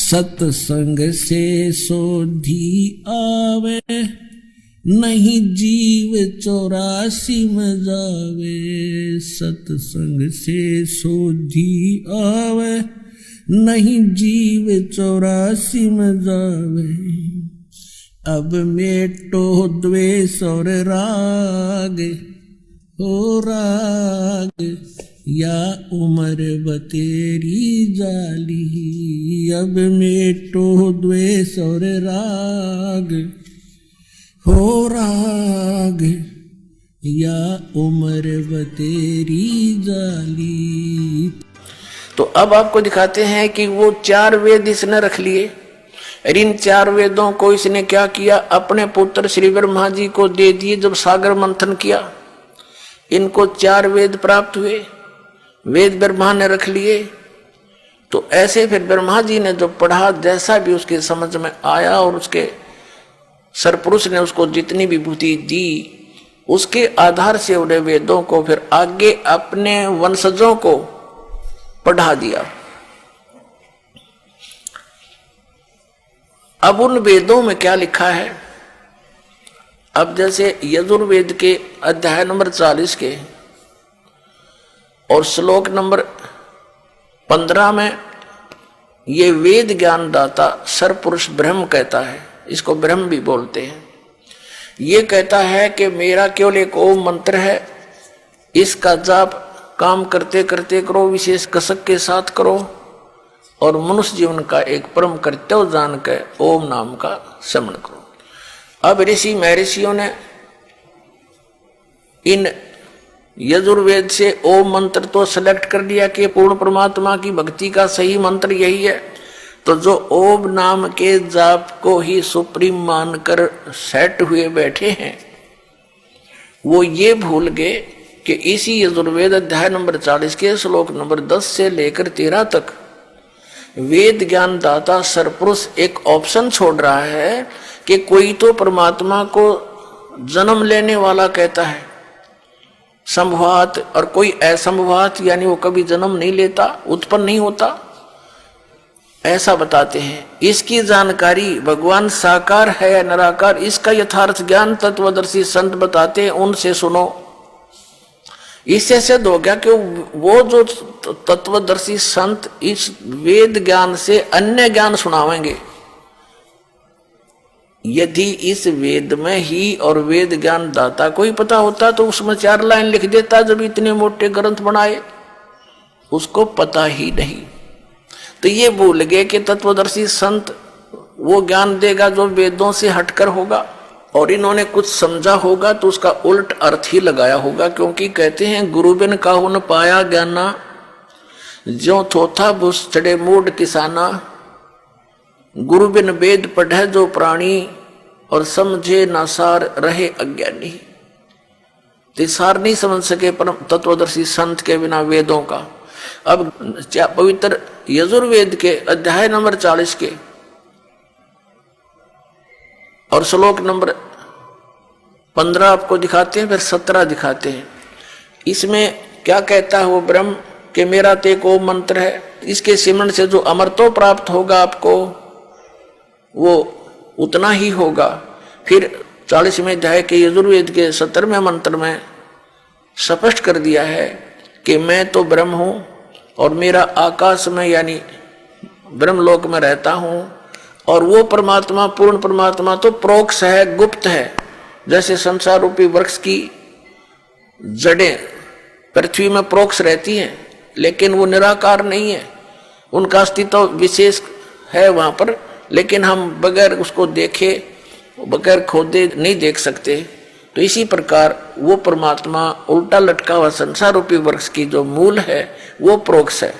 सत्संग से सोधी आवे, नहीं जीव 84 में जावे। सत्संग से सोधी आवे, नहीं जीव 84 में जावे। अब मेटो द्वेष और राग, हो राग या उम्र बतेरी जाली। अब मेटो द्वेष और राग, हो राग या उम्र बतेरी जाली। तो अब आपको दिखाते हैं कि वो 4 वेद इसने रख लिए। इन 4 वेदों को इसने क्या किया, अपने पुत्र श्री ब्रह्मा जी को दे दिए। जब सागर मंथन किया, इनको 4 वेद प्राप्त हुए। वेद ब्रह्मा ने रख लिए। तो ऐसे फिर ब्रह्मा जी ने जो पढ़ा, जैसा भी उसके समझ में आया, और उसके सरपुरुष ने उसको जितनी विभूति दी, उसके आधार से उन्हें वेदों को फिर आगे अपने वंशजों को पढ़ा दिया। अब उन वेदों में क्या लिखा है, अब जैसे यजुर्वेद के अध्याय नंबर 40 के और श्लोक नंबर 15 में ये वेद ज्ञान दाता सरपुरुष ब्रह्म कहता है, इसको ब्रह्म भी बोलते हैं। ये कहता है कि मेरा केवल एक ओम मंत्र है, इसका जाप काम करते करते करो, विशेष कसक के साथ करो, और मनुष्य जीवन का एक परम कर्तव्य जान कर ओम नाम का स्मरण करो। अब ऋषि महर्षियों ने इन यजुर्वेद से ओम मंत्र तो सेलेक्ट कर लिया कि पूर्ण परमात्मा की भक्ति का सही मंत्र यही है। तो जो ओम नाम के जाप को ही सुप्रीम मानकर सेट हुए बैठे हैं, वो ये भूल गए कि इसी यजुर्वेद अध्याय नंबर 40 के श्लोक नंबर 10 से लेकर 13 तक वेद ज्ञान दाता सरपुरुष एक ऑप्शन छोड़ रहा है कि कोई तो परमात्मा को जन्म लेने वाला कहता है संभवात, और कोई असंभवात, यानी वो कभी जन्म नहीं लेता, उत्पन्न नहीं होता, ऐसा बताते हैं। इसकी जानकारी भगवान साकार है या निराकार, इसका यथार्थ ज्ञान तत्वदर्शी संत बताते हैं, उनसे सुनो। इससे सिद्ध हो गया कि वो जो तत्वदर्शी संत इस वेद ज्ञान से अन्य ज्ञान सुनावेंगे। यदि इस वेद में ही और वेद ज्ञान दाता को ही पता होता तो उसमें 4 लाइन लिख देता, जब इतने मोटे ग्रंथ बनाए। उसको पता ही नहीं, तो ये भूल गए कि तत्वदर्शी संत वो ज्ञान देगा जो वेदों से हटकर होगा, और इन्होंने कुछ समझा होगा तो उसका उल्ट अर्थ ही लगाया होगा। क्योंकि कहते हैं गुरु बिन काहू न पाया ज्ञाना, ज्यों थोथा भुस चढ़े मूड किसाना। गुरु बिन वेद पढ़े जो प्राणी, और समझे ना सार रहे अज्ञानी। तो सार नहीं समझ सके परम तत्वदर्शी संत के बिना वेदों का। अब पवित्र यजुर्वेद के अध्याय नंबर 40 के और श्लोक नंबर 15 आपको दिखाते हैं, फिर 17 दिखाते हैं। इसमें क्या कहता है वो ब्रह्म कि मेरा ते को मंत्र है, इसके सिमरण से जो अमरत्व प्राप्त होगा आपको वो उतना ही होगा। फिर 40वें अध्याय के यजुर्वेद के 17वें मंत्र में स्पष्ट कर दिया है कि मैं तो ब्रह्म हूं और मेरा आकाश में यानी ब्रह्मलोक में रहता हूं, और वो परमात्मा पूर्ण परमात्मा तो प्रोक्ष है, गुप्त है। जैसे संसार रूपी वृक्ष की जड़ें पृथ्वी में प्रोक्ष रहती हैं, लेकिन वो निराकार नहीं है, उनका अस्तित्व विशेष है वहां पर, लेकिन हम बगैर उसको देखे, बगैर खोदे नहीं देख सकते। तो इसी प्रकार वो परमात्मा उल्टा लटका हुआ संसार रूपी वृक्ष की जो मूल है वो प्रोक्ष है।